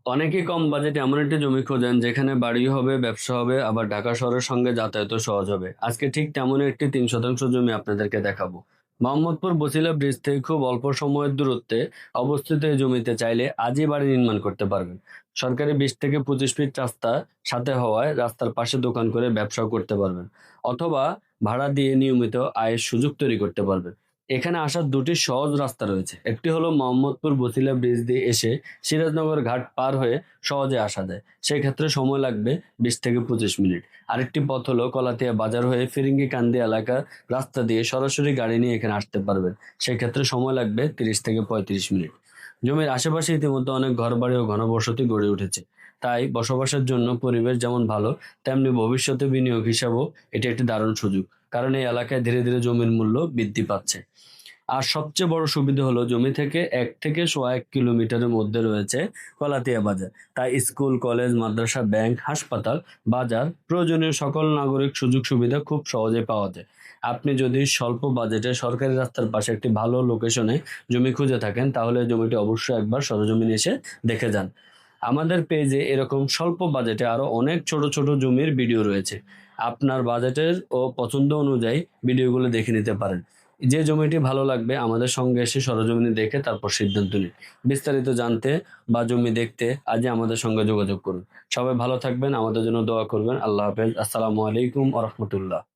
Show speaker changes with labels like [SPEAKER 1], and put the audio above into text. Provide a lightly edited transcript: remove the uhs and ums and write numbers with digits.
[SPEAKER 1] অনেকেই কম বাজেটে এমন একটি জমি খোঁজেন যেখানে বাড়ি হবে, ব্যবসা হবে, আবার ঢাকা শহরের সঙ্গে যাতায়াতও সহজ হবে। আজকে ঠিক তেমনই একটি ৩ শতাংশ জমি আপনাদেরকে দেখাবো। মোহাম্মদপুর বছিলা ব্রিজ থেকে খুব অল্প সময়ের দূরত্বে অবস্থিত এই জমিতে চাইলে আজই বাড়ি নির্মাণ করতে পারবেন। সরকারি ২০ থেকে ২৫ ফিট রাস্তা সাথে হওয়ায় রাস্তার পাশে দোকান করে ব্যবসাও করতে পারবেন, অথবা ভাড়া দিয়ে নিয়মিত আয়ের সুযোগ তৈরি করতে পারবেন। এখানে আসার দুটি সহজ রাস্তা রয়েছে। একটি হলো মোহাম্মদপুর বছিলা ব্রিজ দিয়ে এসে সিরাজনগর ঘাট পার হয়ে সহজে আসা যায়। সেক্ষেত্রে সময় লাগবে ২০ থেকে ২৫ মিনিট। আরেকটি পথ হলো কলাতিয়া বাজার হয়ে ফিরিঙ্গিকান্দি এলাকার রাস্তা দিয়ে সরাসরি গাড়ি নিয়ে এখানে আসতে পারবেন। সেক্ষেত্রে সময় লাগবে ৩০ থেকে ৩৫ মিনিট। জমির আশেপাশে ইতিমধ্যে অনেক ঘরবাড়ি ও ঘনবসতি গড়ে উঠেছে। তাই বসবাসের জন্য পরিবেশ যেমন ভালো, তেমনি ভবিষ্যতে বিনিয়োগ হিসাবেও এটি একটি দারুণ সুযোগ। কারণ এই এলাকায় ধীরে ধীরে জমির মূল্য বৃদ্ধি পাচ্ছে। আর সবচেয়ে বড় সুবিধা হলো জমি থেকে ১ থেকে সোয়া ১ কিলোমিটারের মধ্যে রয়েছে কলাতিয়া বাজার। তাই স্কুল, কলেজ, মাদ্রাসা, ব্যাংক, হাসপাতাল, বাজার, প্রয়োজনীয় সকল নাগরিক সুযোগ সুবিধা খুব সহজে পাওয়া যায়। আপনি যদি স্বল্প বাজেটে সরকারি রাস্তার পাশে একটি ভালো লোকেশনে জমি খুঁজে থাকেন, তাহলে এই জমিটি অবশ্যই একবার সরেজমিনে এসে দেখে যান। আমাদের পেজে এরকম স্বল্প বাজেটে আরো অনেক ছোট ছোট জমির ভিডিও রয়েছে। আপনার বাজেটের ও পছন্দ অনুযায়ী ভিডিওগুলো দেখে নিতে পারেন। যে জমিটি ভালো লাগবে আমাদের সঙ্গে এসে সরজমিনে দেখে তারপর সিদ্ধান্ত নিন। বিস্তারিত জানতে বা জমি দেখতে আজই আমাদের সঙ্গে যোগাযোগ করুন। সবাই ভালো থাকবেন, আমাদের জন্য দোয়া করবেন। আল্লাহ হাফেজ। আসসালামু আলাইকুম ওয়া রাহমাতুল্লাহ।